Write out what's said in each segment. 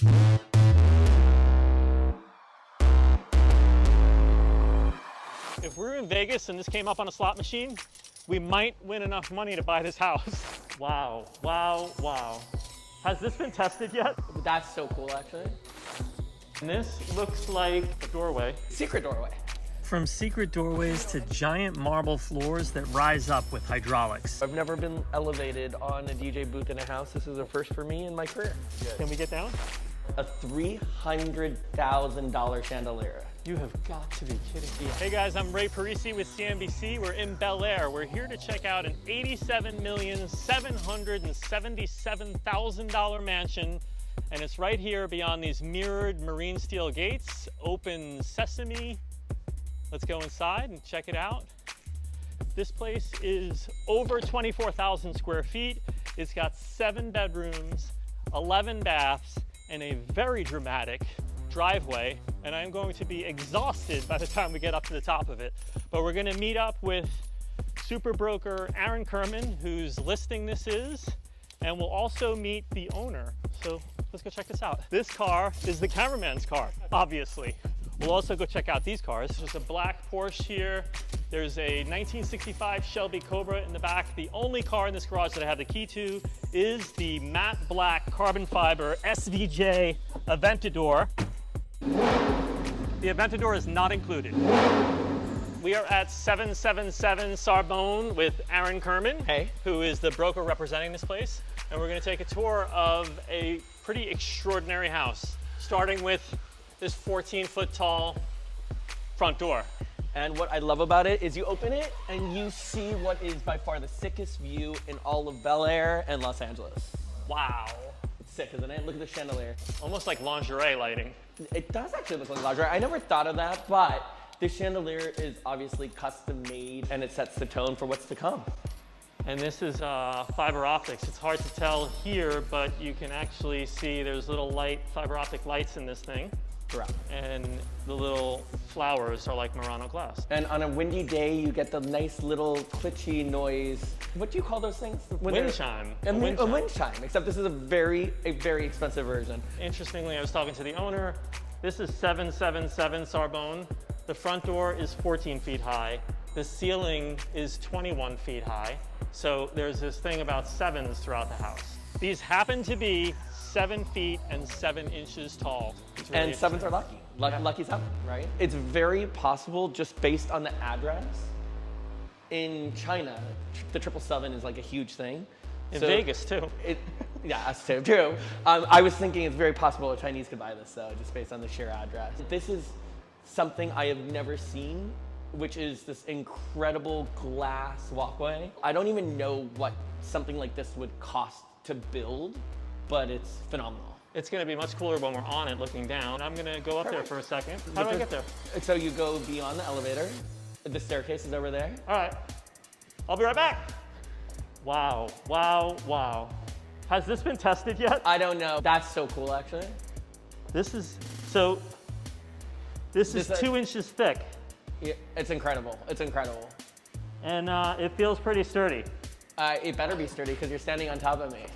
If we're in Vegas and this came up on a slot machine, we might win enough money to buy this house. Wow, wow, wow. Has this been tested yet? That's so cool, actually. And this looks like a doorway. Secret doorway. From secret doorways to giant marble floors that rise up with hydraulics. I've never been elevated on a DJ booth in a house. This is a first for me in my career. Can we get down? A $300,000 chandelier. You have got to be kidding me. Hey guys, I'm Ray Parisi with CNBC. We're in Bel Air. We're here to check out an $87,777,000 mansion. And it's right here beyond these mirrored marine steel gates, open sesame. Let's go inside and check it out. This place is over 24,000 square feet. It's got 7 bedrooms, 11 baths, and a very dramatic driveway. And I'm going to be exhausted by the time we get up to the top of it. But we're gonna meet up with super broker Aaron Kerman, whose listing this is, and we'll also meet the owner. So let's go check this out. This car is the cameraman's car, obviously. We'll also go check out these cars. There's a black Porsche here. There's a 1965 Shelby Cobra in the back. The only car in this garage that I have the key to is the matte black carbon fiber SVJ Aventador. The Aventador is not included. We are at 777 Sarbonne with Aaron Kerman, Hey. who is the broker representing this place. And we're gonna take a tour of a pretty extraordinary house, starting with this 14-foot tall front door. And what I love about it is you open it and you see what is by far the sickest view in all of Bel Air and Los Angeles. Wow. It's sick, isn't it? Look at the chandelier. Almost like lingerie lighting. It does actually look like lingerie. I never thought of that, but the chandelier is obviously custom made and it sets the tone for what's to come. And this is fiber optics. It's hard to tell here, but you can actually see there's little fiber optic lights in this thing. Correct. And the little flowers are like Murano glass. And on a windy day, you get the nice little glitchy noise. What do you call those things? Wind chime. A wind chime, except this is a very expensive version. Interestingly, I was talking to the owner. This is 777 Sarbonne. The front door is 14 feet high. The ceiling is 21 feet high. So there's this thing about sevens throughout the house. These happen to be 7 feet and 7 inches tall. Really and sevens are lucky. Lucky 7, right? It's very possible, just based on the address. In China, the 777 is like a huge thing. In Vegas too. Yeah, us too. True. I was thinking it's very possible a Chinese could buy this though, just based on the sheer address. This is something I have never seen, which is this incredible glass walkway. I don't even know what something like this would cost to build, but it's phenomenal. It's gonna be much cooler when we're on it looking down. I'm gonna go up there for a second. How do I get there? So you go beyond the elevator. The staircase is over there. All right, I'll be right back. Wow, wow, wow. Has this been tested yet? I don't know. That's so cool, actually. This is 2 inches thick. Yeah, it's incredible. It's incredible. And it feels pretty sturdy. It better be sturdy because you're standing on top of me.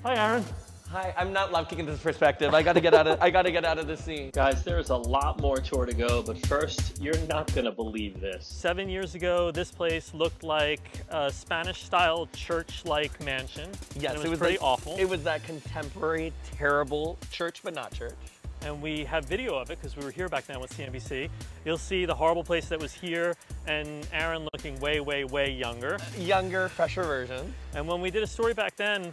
Hi, Aaron. Hi, I'm not love kicking this perspective. I gotta get out of this scene. Guys, there's a lot more tour to go, but first, you're not gonna believe this. 7 years ago, this place looked like a Spanish-style church-like mansion. Yes, it was pretty awful. It was that contemporary, terrible church, but not church. And we have video of it because we were here back then with CNBC. You'll see the horrible place that was here and Aaron looking way, way, way younger. Younger, fresher version. And when we did a story back then,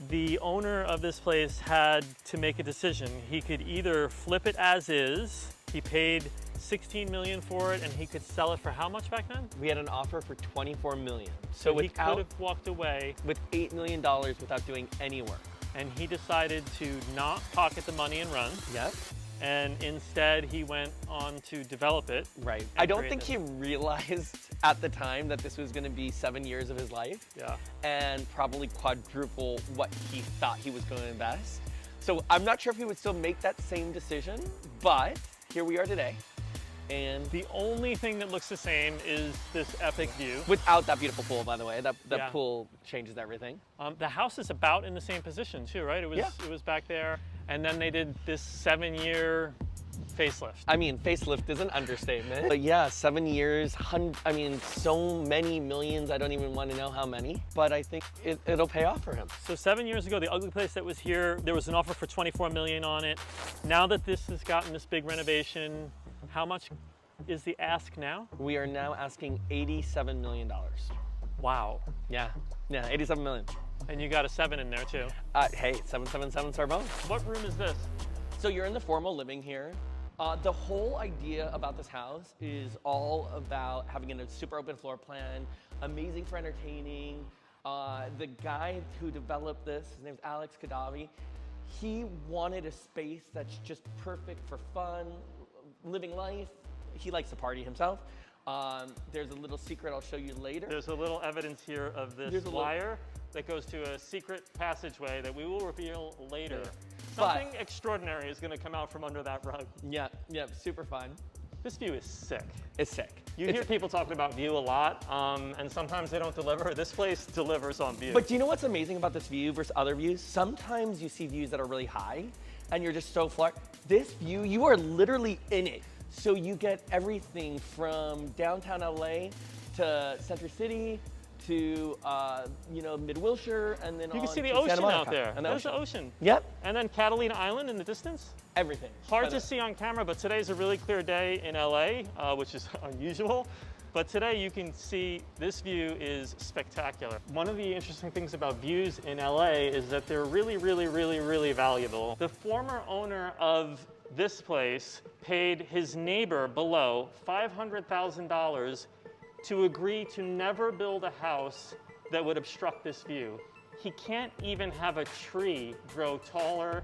the owner of this place had to make a decision. He could either flip it as is. He paid $16 million for it and he could sell it for how much back then? We had an offer for $24 million. So he could have walked away with $8 million without doing any work. And he decided to not pocket the money and run. Yep. And instead he went on to develop it. Right. I don't think he realized at the time that this was going to be 7 years of his life. Yeah. And probably quadruple what he thought he was going to invest. So I'm not sure if he would still make that same decision, but here we are today. And the only thing that looks the same is this epic view. Without that beautiful pool, by the way. That pool changes everything. The house is about in the same position too, right? It was back there. And then they did this 7-year facelift. I mean, facelift is an understatement. But yeah, 7 years, I mean, so many millions, I don't even want to know how many, but I think it'll pay off for him. So 7 years ago, the ugly place that was here, there was an offer for 24 million on it. Now that this has gotten this big renovation, how much is the ask now? We are now asking $87 million. Wow. Yeah, 87 million. And you got a 7 in there too. Hey, 777 Sarbonne. What room is this? So you're in the formal living here. The whole idea about this house is all about having a super open floor plan, amazing for entertaining. The guy who developed this, his name's Alex Kadavi, he wanted a space that's just perfect for fun, living life. He likes to party himself. There's a little secret I'll show you later. There's a little evidence here of this wire that goes to a secret passageway that we will reveal later. Something extraordinary is going to come out from under that rug. Yeah, super fun. This view is sick. It's sick. You hear people talking about view a lot, and sometimes they don't deliver. This place delivers on view. But do you know what's amazing about this view versus other views? Sometimes you see views that are really high, and you're just so far. This view, you are literally in it. So you get everything from downtown LA to Center City to mid-Wilshire, and then you can see the ocean out there. There's the ocean. Yep. And then Catalina Island in the distance. Everything. Hard to see on camera, but today's a really clear day in LA, which is unusual. But today you can see this view is spectacular. One of the interesting things about views in LA is that they're really, really, really, really valuable. The former owner of this place paid his neighbor below $500,000 to agree to never build a house that would obstruct this view. He can't even have a tree grow taller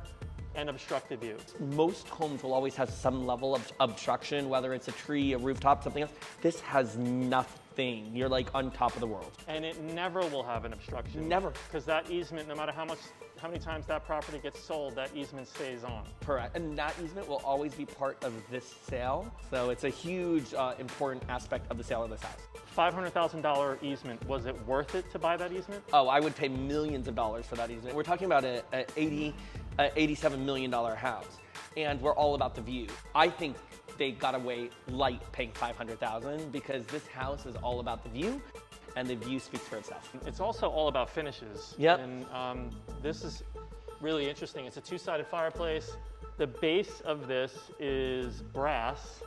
and obstruct the view. Most homes will always have some level of obstruction, whether it's a tree, a rooftop, something else. This has nothing. You're like on top of the world. And it never will have an obstruction. Never. Because that easement, no matter how many times that property gets sold, that easement stays on. Correct. And that easement will always be part of this sale. So it's a huge, important aspect of the sale of this house. $500,000 easement, was it worth it to buy that easement? Oh, I would pay millions of dollars for that easement. We're talking about an $87 million house, and we're all about the view. I think they got away light paying $500,000 because this house is all about the view, and the view speaks for itself. It's also all about finishes. Yep. And this is really interesting. It's a two-sided fireplace. The base of this is brass,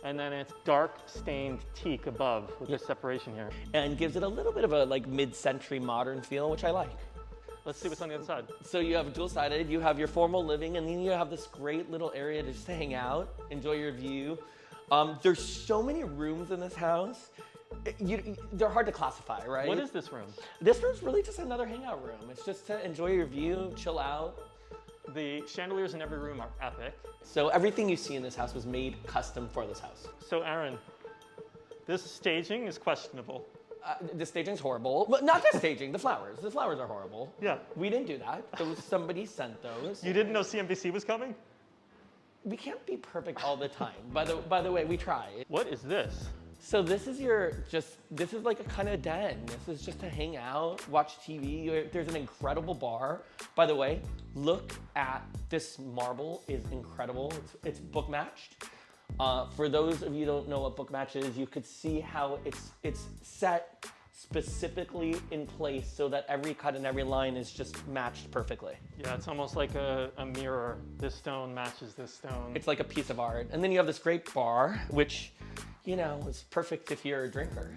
and then it's dark stained teak above with the separation here. And gives it a little bit of a like mid-century modern feel, which I like. Let's see what's on the other side. So you have dual-sided, you have your formal living, and then you have this great little area to just hang out, enjoy your view. There's so many rooms in this house. They're hard to classify, right? What is this room? This room's really just another hangout room. It's just to enjoy your view, chill out. The chandeliers in every room are epic. So everything you see in this house was made custom for this house. So Aaron, this staging is questionable. The staging's horrible, but not the staging, the flowers. The flowers are horrible. Yeah. We didn't do that. Somebody sent those. You didn't know CNBC was coming? We can't be perfect all the time. By the way, we try. What is this? So this is this is like a kind of den. This is just to hang out, watch TV. There's an incredible bar. By the way, look at this marble is incredible. It's book matched. For those of you who don't know what book match is, you could see how it's set specifically in place so that every cut and every line is just matched perfectly. Yeah, it's almost like a mirror. This stone matches this stone. It's like a piece of art. And then you have this great bar, which, is perfect if you're a drinker.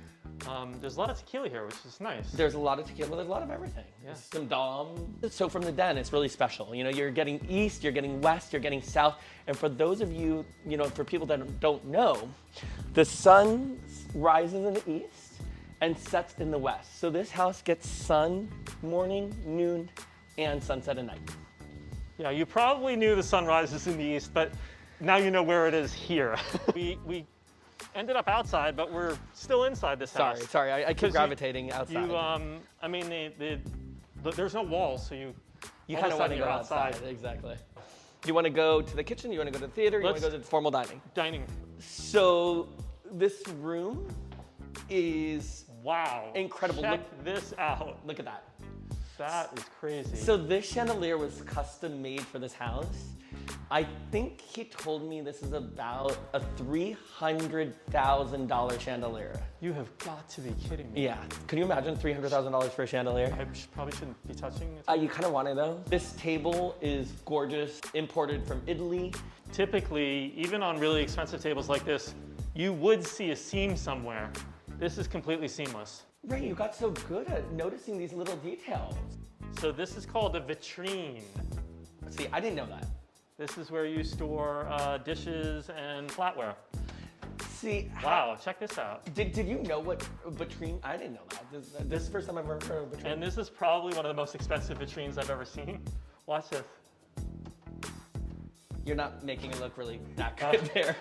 There's a lot of tequila here, which is nice. There's a lot of tequila, there's a lot of everything. Yeah. Some Dom. So from the den, it's really special. You're getting east, you're getting west, you're getting south. And for those of you, for people that don't know, the sun rises in the east and sets in the west. So this house gets sun, morning, noon, and sunset at night. Yeah, you probably knew the sun rises in the east, but now you know where it is here. We ended up outside, but we're still inside this house. Sorry, I keep gravitating outside. There's no walls, so you kind of want to go outside. Exactly. Do you want to go to the kitchen? Do you want to go to the theater? You want to go to the formal dining? Dining. So this room is wow, incredible. Check this out. Look at that. That is crazy. So this chandelier was custom made for this house. I think he told me this is about a $300,000 chandelier. You have got to be kidding me. Yeah. Can you imagine $300,000 for a chandelier? Probably shouldn't be touching it. You kind of want it though. This table is gorgeous, imported from Italy. Typically, even on really expensive tables like this, you would see a seam somewhere. This is completely seamless. Right, you got so good at noticing these little details. So this is called a vitrine. See, I didn't know that. This is where you store dishes and flatware. See, Wow, check this out. Did you know what a vitrine? I didn't know that. This is the first time I've ever heard of a vitrine. And this is probably one of the most expensive vitrines I've ever seen. Watch this. You're not making it look really that good there.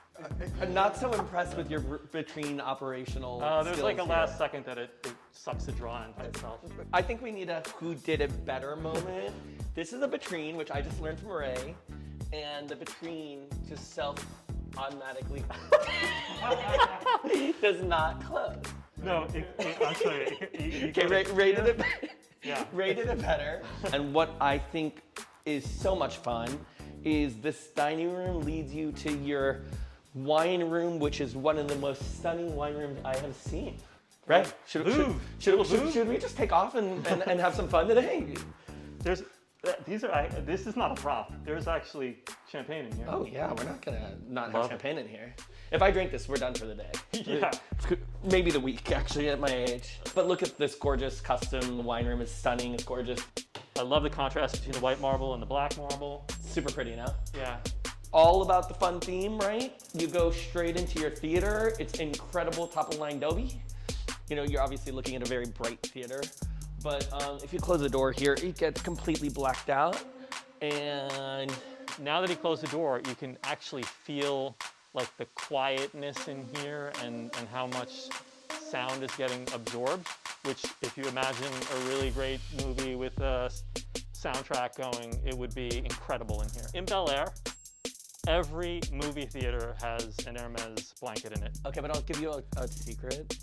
I'm not so impressed with your vitrine operational There's skills like a here. last second that it sucks the draw in by itself. I think we need a who did it better moment. This is a vitrine, which I just learned from Ray, and the vitrine just automatically does not close. No, I'm sorry. Okay, rated it. Yeah. Rated it better. And what I think is so much fun is this dining room leads you to your wine room, which is one of the most stunning wine rooms I have seen. Right? Should we just take off and have some fun today? This is not a prop. There's actually champagne in here. Oh yeah, we're not gonna not Love have champagne in here. If I drink this, we're done for the day. Yeah. Maybe the week actually at my age. But look at this gorgeous custom wine room. It's stunning, it's gorgeous. I love the contrast between the white marble and the black marble. Super pretty now. Yeah. All about the fun theme, right? You go straight into your theater. It's incredible top of line Dolby. You know, you're obviously looking at a very bright theater. But if you close the door here, it gets completely blacked out. And Now that he closed the door, you can actually feel like the quietness in here and how much sound is getting absorbed, which if you imagine a really great movie with a soundtrack going, it would be incredible in here. In Bel Air, every movie theater has an Hermes blanket in it. okay, but I'll give you a secret.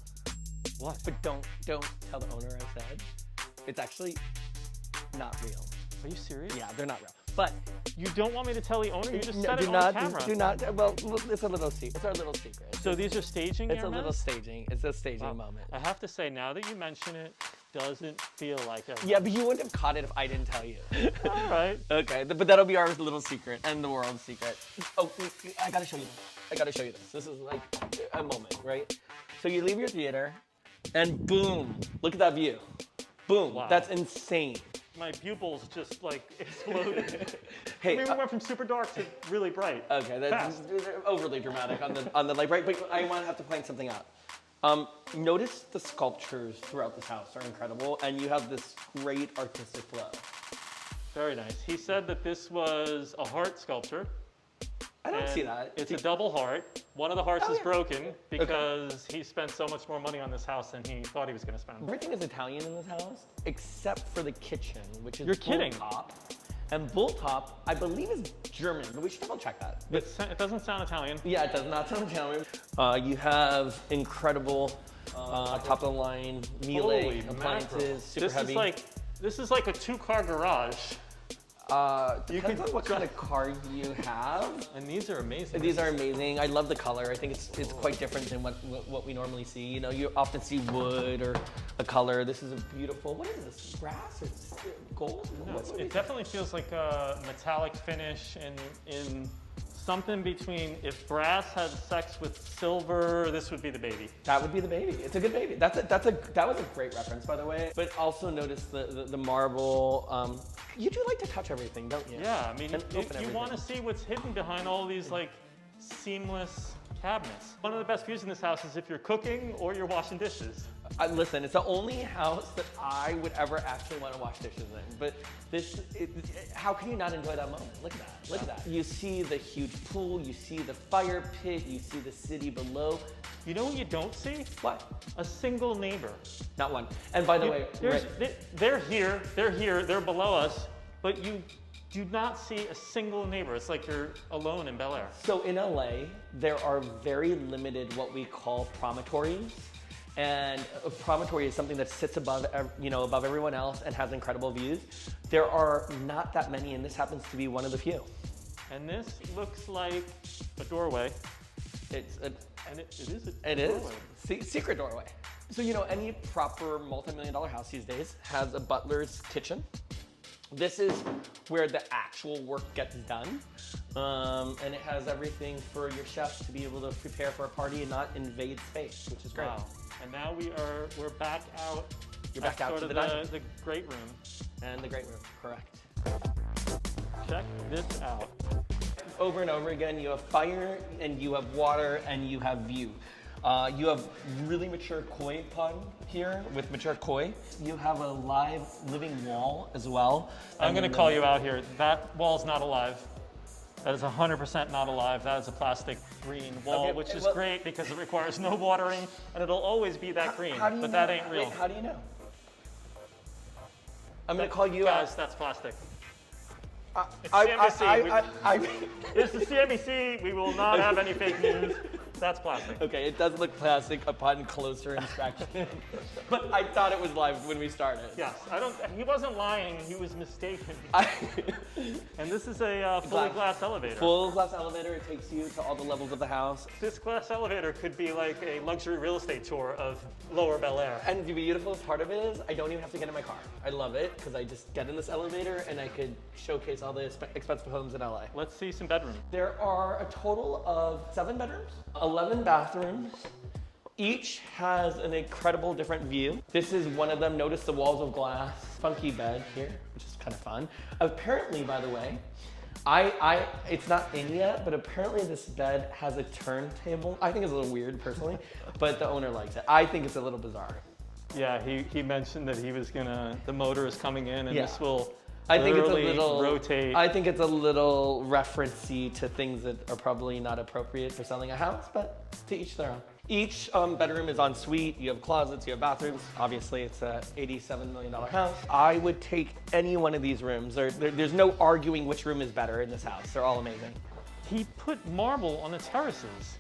What? But don't tell the owner I said. It's actually not real. Are you serious? Yeah, they're not real. But You don't want me to tell the owner? You just said do it not, on camera. do not. Well, it's a little secret. It's our little secret. So these are staging It's a Hermes? little staging. It's a staging Wow. moment. I have to say, now that you mention it, doesn't feel like it. Yeah, but you wouldn't have caught it if I didn't tell you. All right. Okay, but that'll be our little secret and the world's secret. Oh, I gotta show you this. I gotta show you this. This is like a moment, right? So you leave your theater, and boom, look at that view. Boom, Wow. that's insane. My pupils just like exploded. Hey, we went from super dark to really bright. okay, that's Fast. overly dramatic on the light bright, but I want to have to point something out. Notice the sculptures throughout this house are incredible, and you have this great artistic flow. Very nice. He said that this was a heart sculpture. I don't and see that. It's a double heart. One of the hearts is yeah. broken because he spent so much more money on this house than he thought he was going to spend. Everything is Italian in this house, except for the kitchen, which is You're kidding. Bull Top. And Bull Top, I believe, is German, but we should double check that. But It doesn't sound Italian. yeah, it does not sound Italian. You have incredible top of the line Miele Holy appliances, mackerel. super This heavy. is like a 2-car garage. Depends on what kind of car you have. And these are amazing. These are amazing. I love the color. I think it's quite different than what we normally see. You know, you often see wood or a color. This is a beautiful. What is this? Brass or gold? No, What it is definitely feels like a metallic finish in something between if brass had sex with silver, this would be the baby. That would be the baby. It's a good baby. That was a great reference, by the way. But also notice the marble. You do like to touch everything, don't you? Yeah, I mean, And if open you want to see what's hidden behind all these like seamless cabinets. One of the best views in this house is if you're cooking or you're washing dishes. Listen, it's the only house that I would ever actually want to wash dishes in. But how can you not enjoy that moment? Look at that. Look at that. You see the huge pool. You see the fire pit. You see the city below. You know what you don't see? What? A single neighbor. Not one. And by the way, They're here, they're below us, but you do not see a single neighbor. It's like you're alone in Bel Air. so in LA, there are very limited what we call promontories. and a promontory is something that sits above, above everyone else and has incredible views. There are not that many, and this happens to be one of the few. And this looks like a doorway. It is. Secret doorway. So, any proper multi-million-dollar house these days has a butler's kitchen. This is where the actual work gets done. And it has everything for your chefs to be able to prepare for a party and not invade space, which is great. Wow. And now we're back out. You're back out to the dining. The great room. And the great room, correct. Check this out. Over and over again, you have fire and you have water and you have view. You have really mature koi pond here with mature koi. You have a live living wall as well. I'm going to call you out here. That wall's not alive. That is 100% not alive. That is a plastic green wall, which is great because it requires no watering and it'll always be that green, but that ain't real. Wait, how do you know? I'm going to call you out. Guys, that's plastic. It's CNBC. It's the CNBC. We will not have any fake news. That's plastic. Okay, it does look plastic upon closer inspection, but I thought it was live when we started. Yes, he wasn't lying, he was mistaken. And this is a fully glass elevator. Full glass elevator, it takes you to all the levels of the house. This glass elevator could be like a luxury real estate tour of Lower Bel Air. And the beautiful part of it is, I don't even have to get in my car. I love it, because I just get in this elevator and I could showcase all the expensive homes in LA. Let's see some bedrooms. There are a total of 7 bedrooms. 11 bathrooms. Each has an incredible different view. This is one of them. Notice the walls of glass. Funky bed here, which is kind of fun. Apparently, by the way, it's not in yet, but apparently this bed has a turntable. I think it's a little weird personally, but the owner likes it. I think it's a little bizarre. Yeah, he mentioned that he was the motor is coming in and this will rotate. I think it's a little referencey to things that are probably not appropriate for selling a house, but to each their own. Each bedroom is en suite. You have closets, you have bathrooms. Obviously, it's a $87 million house. I would take any one of these rooms. There's no arguing which room is better in this house. They're all amazing. He put marble on the terraces.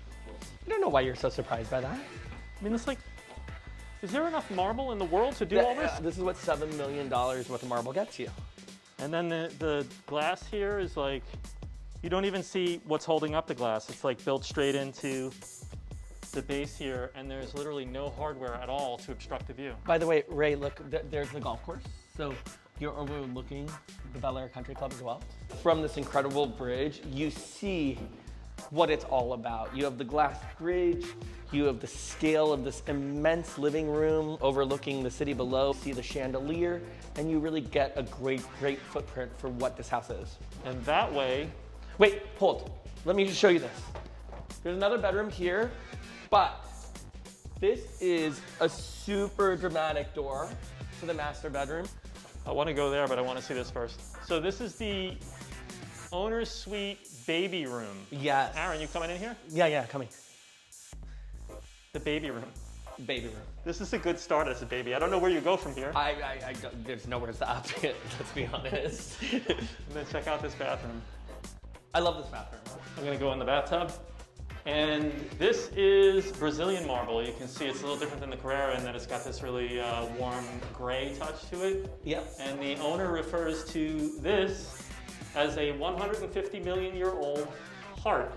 I don't know why you're so surprised by that. I mean, it's like, is there enough marble in the world to do all this? This is what $7 million worth of marble gets you. And then the glass here is like, you don't even see what's holding up the glass. It's like built straight into the base here, and there's literally no hardware at all to obstruct the view. By the way, Ray, look, there's the golf course. So you're overlooking the Bel Air Country Club as well. From this incredible bridge, you see what it's all about. You have the glass bridge, you have the scale of this immense living room overlooking the city below, see the chandelier, and you really get a great footprint for what this house is. And that way... Wait, hold. Let me just show you this. There's another bedroom here, but this is a super dramatic door to the master bedroom. I want to go there, but I want to see this first. So this is the owner's suite baby room. Yes. Aaron, you coming in here? Yeah, coming. The baby room. Baby room. This is a good start as a baby. I don't know where you go from here. There's nowhere to stop it, let's be honest. And then check out this bathroom. I love this bathroom. I'm gonna go in the bathtub. And this is Brazilian marble. You can see it's a little different than the Carrera in that it's got this really warm gray touch to it. Yep. And the owner refers to this as a 150 million year old heart.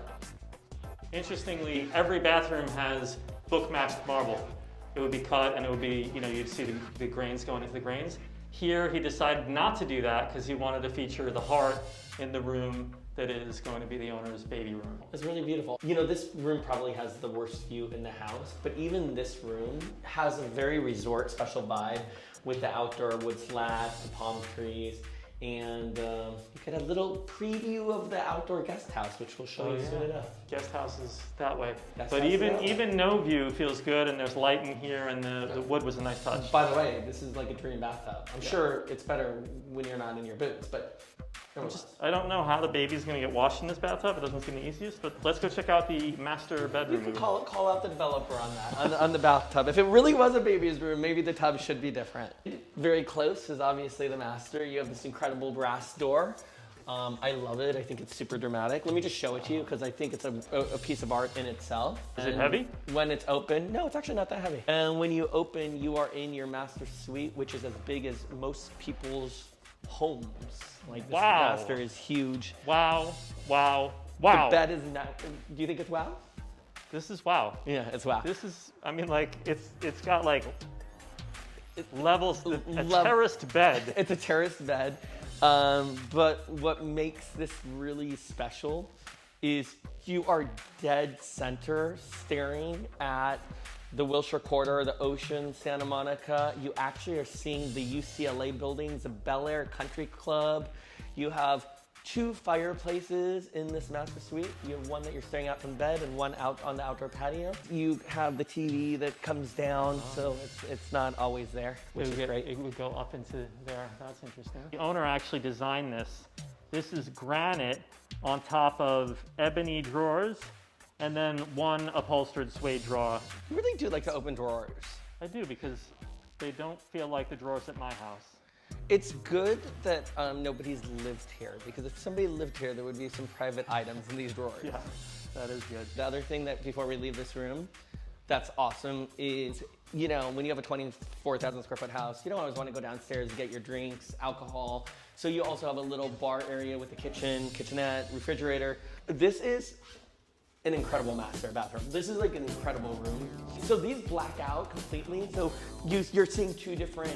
Interestingly, every bathroom has book-matched marble. It would be cut and it would be, you'd see the grains going into the grains. Here, he decided not to do that because he wanted to feature the heart in the room that is going to be the owner's baby room. It's really beautiful. This room probably has the worst view in the house, but even this room has a very resort special vibe with the outdoor wood slats, the palm trees, and you get a little preview of the outdoor guest house, which we'll show you soon enough. Guest house is that way. But even no view feels good, and there's light in here, and the wood was a nice touch. By the way, this is like a dream bathtub. I'm sure it's better when you're not in your boots, but I don't know how the baby's gonna get washed in this bathtub. It doesn't seem the easiest, but let's go check out the master bedroom. You can call out the developer on that, on the bathtub. If it really was a baby's room, maybe the tub should be different. Very close is obviously the master. You have this incredible brass door. I love it. I think it's super dramatic. Let me just show it to you because I think it's a piece of art in itself. Is it heavy? When it's open, no, it's actually not that heavy. And when you open, you are in your master suite, which is as big as most people's homes. Like this Wow. master is huge. Wow, wow, wow. The bed is not, do you think it's wow? This is wow. Yeah, it's wow. This is, I mean, like, it's got like levels, a Lev- terraced bed. It's a terraced bed. But what makes this really special is you are dead center staring at the Wilshire Corridor, the ocean, Santa Monica. You actually are seeing the UCLA buildings, the Bel Air Country Club. You have 2 fireplaces in this master suite. You have one that you're staring out from bed and one out on the outdoor patio. You have the TV that comes down, so it's not always there, which is great. It would go up into there. That's interesting. The owner actually designed this. This is granite on top of ebony drawers and then one upholstered suede drawer. You really do like to open drawers. I do because they don't feel like the drawers at my house. It's good that nobody's lived here, because if somebody lived here, there would be some private items in these drawers. Yeah, that is good. The other thing that before we leave this room, that's awesome is, you know, when you have a 24,000 square foot house, you don't always want to go downstairs and get your drinks, alcohol. So you also have a little bar area with a kitchen, kitchenette, refrigerator. This is an incredible master bathroom. This is like an incredible room. So these black out completely. So you're seeing 2 different,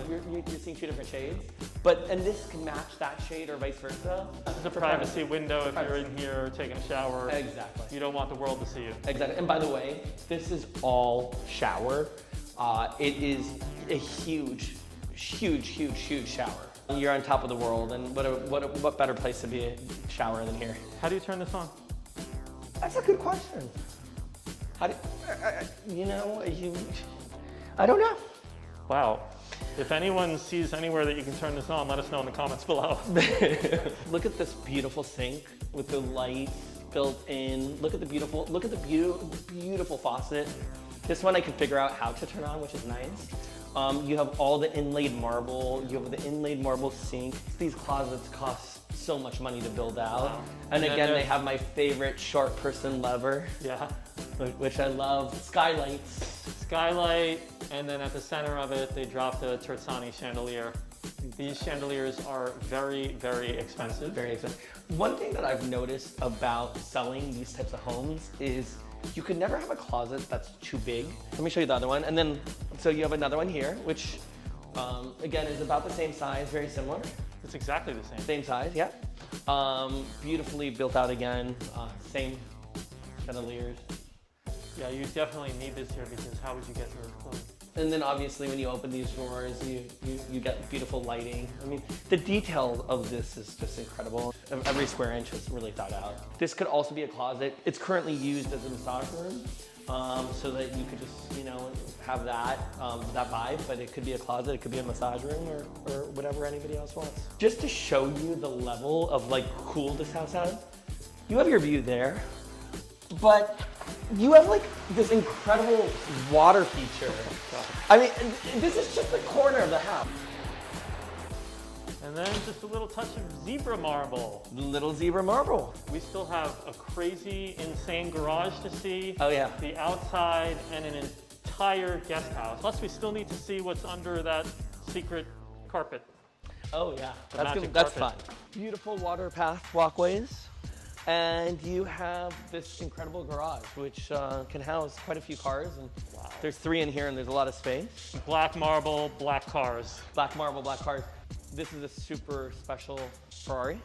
you're seeing 2 different shades. And this can match that shade or vice versa. This is a privacy window if you're in here taking a shower. Exactly. You don't want the world to see you. Exactly. And by the way, this is all shower. It is a huge, huge, huge, huge shower. You're on top of the world, and what better place to be a shower than here? How do you turn this on? That's a good question. How do, I don't know. Wow. If anyone sees anywhere that you can turn this on, let us know in the comments below. Look at this beautiful sink with the light built in. Look at the beautiful faucet. This one I can figure out how to turn on, which is nice. You have all the inlaid marble. You have the inlaid marble sink. These closets cost so much money to build out. Wow. And again, they have my favorite short person lever, Yeah. which I love. Skylights. Skylight, and then at the center of it, they dropped a Terzani chandelier. These chandeliers are very, very expensive. Very expensive. One thing that I've noticed about selling these types of homes is you can never have a closet that's too big. Let me show you the other one. And then, so you have another one here, which again is about the same size, very similar. It's exactly the same. Same size, yeah. Beautifully built out again, same chandeliers. Yeah, you definitely need this here because how would you get to those clothes? And then obviously when you open these drawers, you get beautiful lighting. I mean, the detail of this is just incredible. Every square inch is really thought out. This could also be a closet. It's currently used as a massage room, so that you could just, you know, have that vibe, but it could be a closet, it could be a massage room, or whatever anybody else wants. Just to show you the level of like cool this house has, you have your view there, but you have like this incredible water feature. I mean, this is just the corner of the house. And then just a little touch of zebra marble. Little zebra marble. We still have a crazy, insane garage to see. Oh yeah. The outside and an entire guest house. Plus, we still need to see what's under that secret carpet. Oh yeah, The that's magic that's fun. carpet. Beautiful water path walkways. And you have this incredible garage, which can house quite a few cars. And Wow. there's 3 in here and there's a lot of space. Black marble, black cars. Black marble, black cars. This is a super special Ferrari.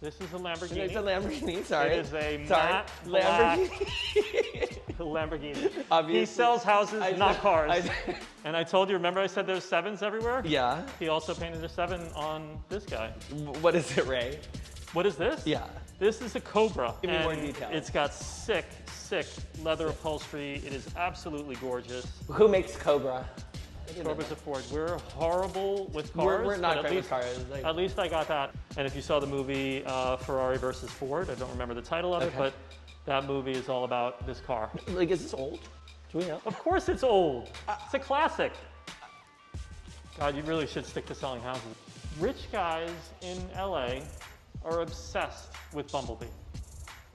This is a Lamborghini. It's a Lamborghini, sorry. It is a sorry. matte black Lamborghini. Lamborghini. Obviously. He sells houses, not cars. I- And I told you, remember I said there's 7s everywhere? yeah. He also painted a 7 on this guy. What is it, Ray? What is this? Yeah. This is a Cobra. Give me more and details. It's got sick leather upholstery. It is absolutely gorgeous. Who makes Cobra? Cobra's a Ford. We're horrible with cars. We're not but great with cars. Like, At least I got that. And if you saw the movie Ferrari versus Ford, I don't remember the title of it, Okay. but that movie is all about this car. like, is this old? Do we know? Of course it's old. It's a classic. God, you really should stick to selling houses. Rich guys in LA are obsessed with Bumblebee.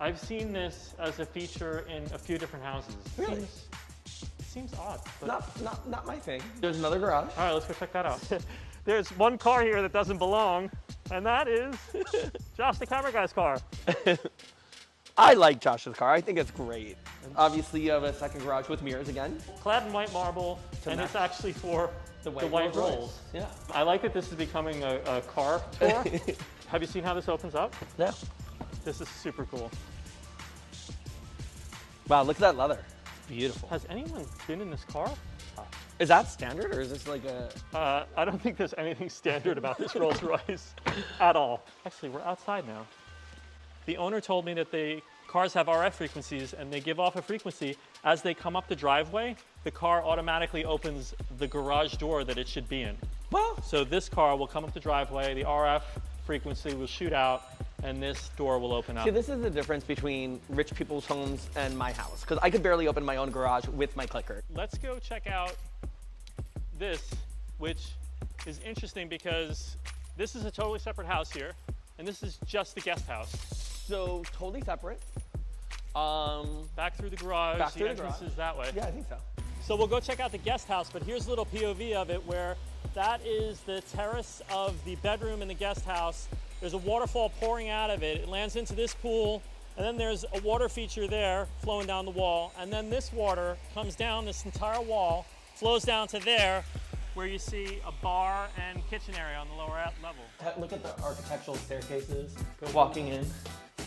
I've seen this as a feature in a few different houses. Really? Seems odd. But... Not my thing. There's another garage. All right, let's go check that out. There's one car here that doesn't belong, and that is Josh the camera guy's car. I like Josh's car. I think it's great. Obviously, you have a second garage with mirrors again. Clad in white marble, and it's actually for the white rolls. Yeah. I like that this is becoming a car tour. Have you seen how this opens up? Yeah. This is super cool. Wow, look at that leather. Beautiful. Has anyone been in this car? Is that standard, or is this like a... I don't think there's anything standard about this Rolls Royce at all. Actually, we're outside now. The owner told me that the cars have RF frequencies, and they give off a frequency. As they come up the driveway, the car automatically opens the garage door that it should be in. Well, So this car will come up the driveway, the RF frequency will shoot out, and this door will open up. see, this is the difference between rich people's homes and my house, because I could barely open my own garage with my clicker. Let's go check out this, which is interesting because this is a totally separate house here, and this is just the guest house. So, totally separate. Back through the garage, Back the through the entrance garage. is that way. Yeah, I think so. So we'll go check out the guest house, but here's a little POV of it where that is the terrace of the bedroom in the guest house. There's a waterfall pouring out of it. It lands into this pool, and then there's a water feature there flowing down the wall, and then this water comes down this entire wall, flows down to there, where you see a bar and kitchen area on the lower level. Look at the architectural staircases. Walking in.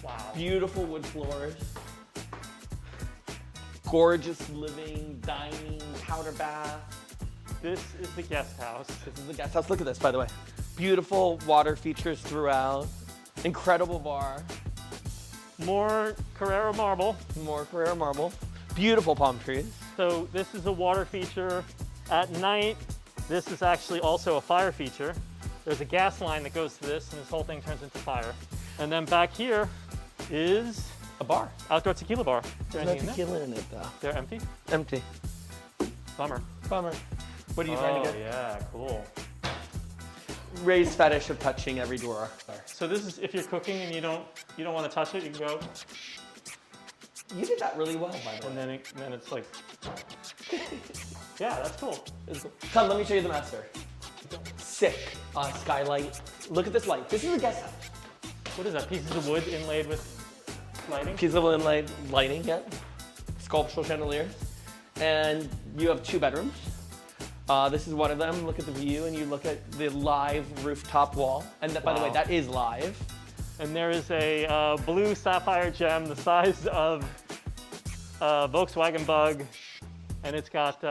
Wow. Beautiful wood floors. Gorgeous living, dining, powder bath. This is the guest house. This is the guest house. Look at this, by the way. Beautiful water features throughout. Incredible bar. More Carrara marble. More Carrara marble. Beautiful palm trees. So this is a water feature. At night, this is actually also a fire feature. There's a gas line that goes to this, and this whole thing turns into fire. And then back here is A bar. outdoor tequila bar. Is there There's anything no in there? tequila in it, though. They're empty? Empty. Bummer. Bummer. What are you trying to get? Yeah, cool. Raised fetish of touching every drawer. So this is if you're cooking and you don't want to touch it, you can go, You did that really well, by the and way. then it's like, yeah, that's cool. Come, let me show you the master. Sick skylight. Look at this light. This is a guest house. What is that? Pieces of wood inlaid with lighting? Piece of inlaid lighting, yeah. Sculptural chandeliers. And you have 2 bedrooms. This is one of them. Look at the view, and you look at the live rooftop wall. And that, by the way, Wow. that is live. And there is a blue sapphire gem the size of a Volkswagen Bug, and it's got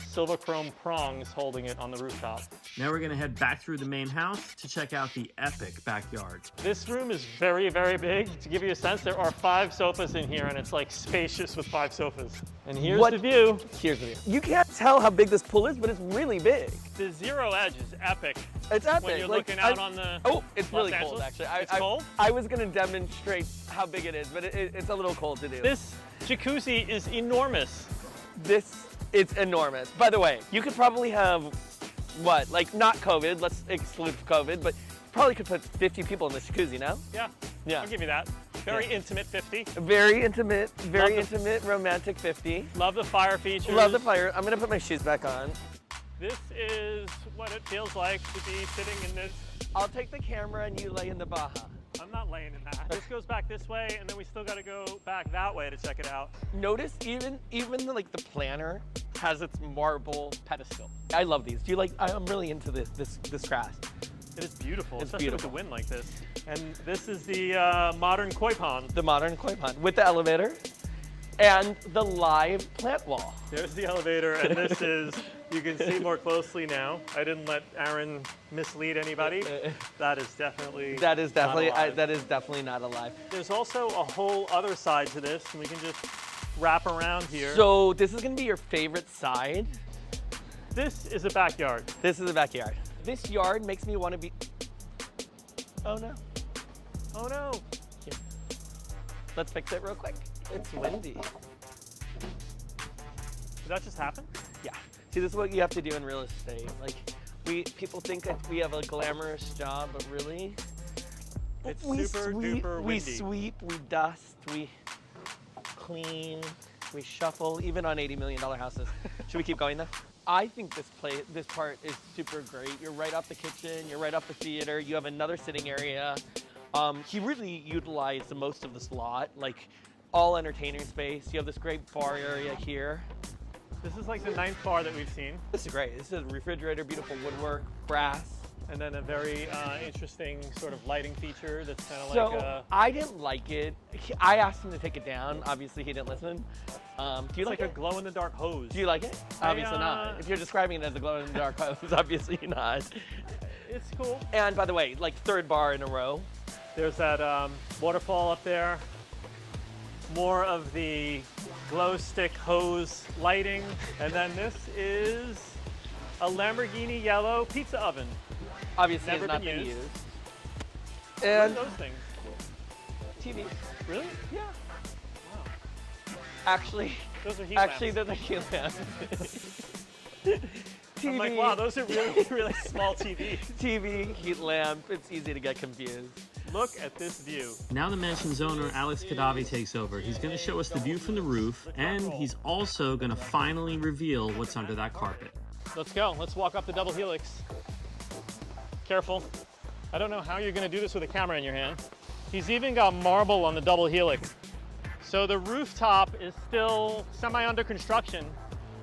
silver chrome prongs holding it on the rooftop. Now we're gonna head back through the main house to check out the epic backyard. This room is very, very big. To give you a sense, there are 5 sofas in here, and it's like spacious with 5 sofas. And here's the view. Here's the view. You can't tell how big this pool is, but it's really big. The zero edge is epic. It's epic. When you're Like, looking out on the Oh, it's Los really cold, Angeles. actually. It's cold? I was gonna demonstrate how big it is, but it's a little cold to do. This jacuzzi is enormous. It's enormous. By the way, you could probably have, what, like not COVID, let's exclude COVID, but you probably could put 50 people in this jacuzzi, no? Yeah, Yeah. I'll give you that. Very Yeah. intimate 50. Very intimate, very Love the- intimate, romantic 50. Love the fire features. Love the fire. I'm gonna put my shoes back on. This is what it feels like to be sitting in this. I'll take the camera and you lay in the Baja. I'm not laying in that. This goes back this way, and then we still got to go back that way to check it out. Notice even like the planter has its marble pedestal. I love these. Do you like? I'm really into this craft. It is beautiful, It's especially beautiful. with the wind like this. And this is the modern koi pond. The modern koi pond with the elevator and the live plant wall. There's the elevator, and this is, you can see more closely now. I didn't let Aaron mislead anybody. That is definitely That is definitely not alive. that is definitely not alive. There's also a whole other side to this, and we can just wrap around here. So this is gonna be your favorite side. This is a backyard. This is the backyard. This yard makes me want to be. Oh no. Oh no. Here. Let's fix it real quick. It's windy. Did that just happen? Yeah. See, this is what you have to do in real estate. Like, People think that we have a glamorous job, but really, It's we super sweep, duper we windy. sweep, we dust, we clean, we shuffle, even on $80 million houses. Should we keep going though? I think this part is super great. You're right off the kitchen, you're right off the theater, you have another sitting area. He really utilized the most of this lot, like all entertainer space. You have this great bar area here. This is like the 9th bar that we've seen. This is great. This is a refrigerator, beautiful woodwork, brass. And then a very interesting sort of lighting feature that's kind of So like a... I didn't like it. I asked him to take it down. Obviously, he didn't listen. Do you It's like like a it? glow-in-the-dark hose. Do you like it? Obviously not. If you're describing it as a glow-in-the-dark hose, obviously not. It's cool. And by the way, like 3rd bar in a row. There's that waterfall up there. More of the glow stick hose lighting. And then this is a Lamborghini yellow pizza oven. Obviously, Never it's not been been used. used. What are And those things? TV. Really? Yeah. Wow. Actually, Those are heat actually, lamps. there's a heat lamp. TV. I'm like, wow, those are really, really small TVs. TV, heat lamp. It's easy to get confused. Look at this view. Now the mansion's owner, Alex Kadavi, takes over. He's going to show us the view from the roof, and he's also going to finally reveal what's under that carpet. Let's go. Let's walk up the double helix. Careful. I don't know how you're going to do this with a camera in your hand. He's even got marble on the double helix. So the rooftop is still semi under construction,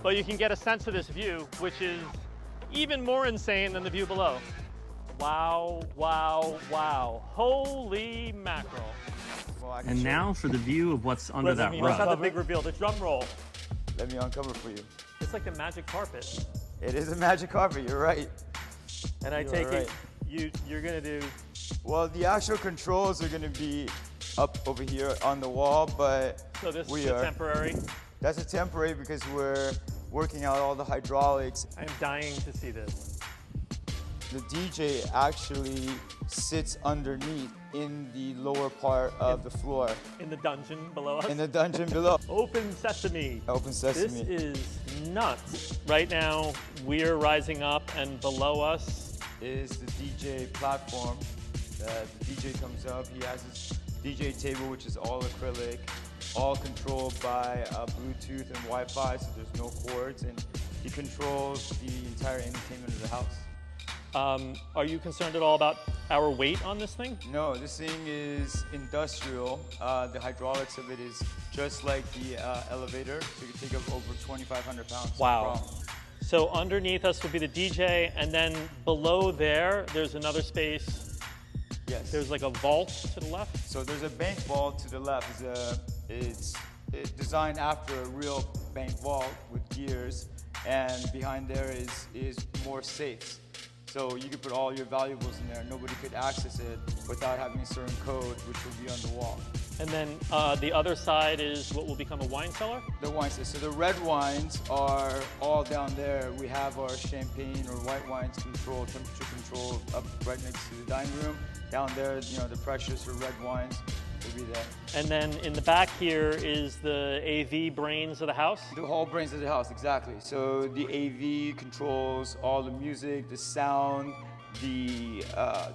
but you can get a sense of this view, which is even more insane than the view below. Wow, wow, wow. Holy mackerel. And now for the view of what's under that That's not rug. the big reveal, the drum roll. Let me uncover for you. It's like the magic carpet. It is a magic carpet, you're right. And I You are take right. it you're going to do... Well, the actual controls are going to be up over here on the wall, but So this we is a are. temporary. That's a temporary because we're working out all the hydraulics. I'm dying to see this. The DJ actually sits underneath in the lower part of the floor, In the dungeon below us. in the dungeon below. Open sesame. Open sesame. This is nuts. Right now, we're rising up, and below us, Is the DJ platform that the DJ comes up. He has his DJ table, which is all acrylic, all controlled by Bluetooth and Wi-Fi, so there's no cords, and he controls the entire entertainment of the house. are you concerned at all about our weight on this thing? No, this thing is industrial. The hydraulics of it is just like the elevator, so you can take up over 2,500 pounds. no Wow. problem. So underneath us would be the DJ, and then below there, there's another space. Yes. There's like a vault to the left. So there's a bank vault to the left. It's designed after a real bank vault with gears, and behind there is more safes. So you could put all your valuables in there. Nobody could access it without having a certain code, which will be on the wall. And then the other side is what will become a wine cellar. The wines. So the red wines are all down there. We have our champagne or white wines controlled, temperature controlled, up right next to the dining room. Down there, the precious or red wines will be there. And then in the back here is the AV brains of the house. The whole brains of the house, exactly. So the AV controls all the music, the sound, the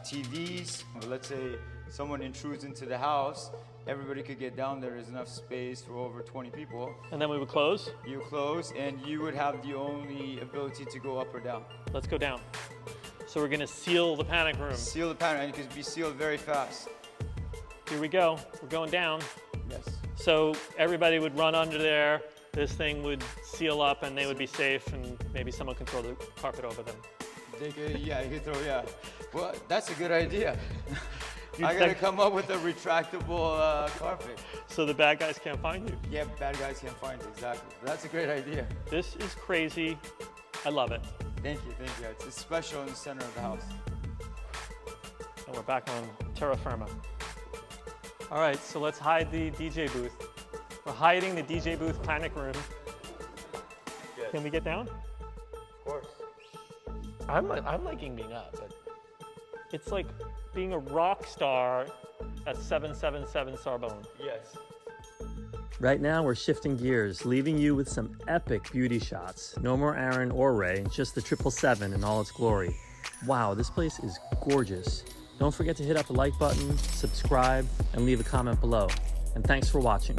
TVs. Let's say someone intrudes into the house, everybody could get down there. There's enough space for over 20 people. And then we would close. You close, and you would have the only ability to go up or down. Let's go down. So we're gonna seal the panic room. Seal the panel, and it could be sealed very fast. Here we go. We're going down. Yes. So everybody would run under there. This thing would seal up, and they would be safe, and maybe someone could throw the carpet over them. They could, yeah, you could throw, yeah. Well, that's a good idea. You'd I gotta think- come up with a retractable carpet. So the bad guys can't find you. Yeah, bad guys can't find it, exactly. But that's a great idea. This is crazy. I love it. Thank you, thank you. It's special in the center of the house. And we're back on terra firma. All right, so let's hide the DJ booth. We're hiding the DJ booth panic room. Yes. Can we get down? Of course. I'm liking being up, but It's like being a rock star at 777 Sarbonne. Yes. Right now, we're shifting gears, leaving you with some epic beauty shots. No more Aaron or Ray, just the 777 in all its glory. Wow, this place is gorgeous. Don't forget to hit up the like button, subscribe, and leave a comment below. And thanks for watching.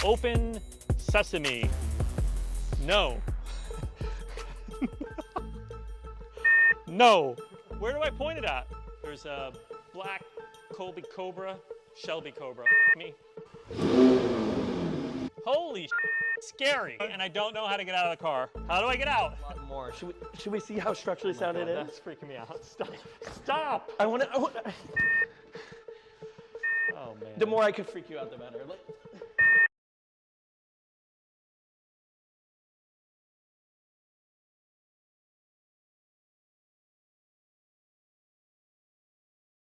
Open sesame. No. No. Where do I point it at? There's a black Colby Cobra, Shelby Cobra. Me. Holy scary. And I don't know how to get out of the car. How do I get out? A lot more. Should we see how structurally sound it is? That's freaking me out. Stop. Stop. I want to. Oh man. The more I could freak you out, the better.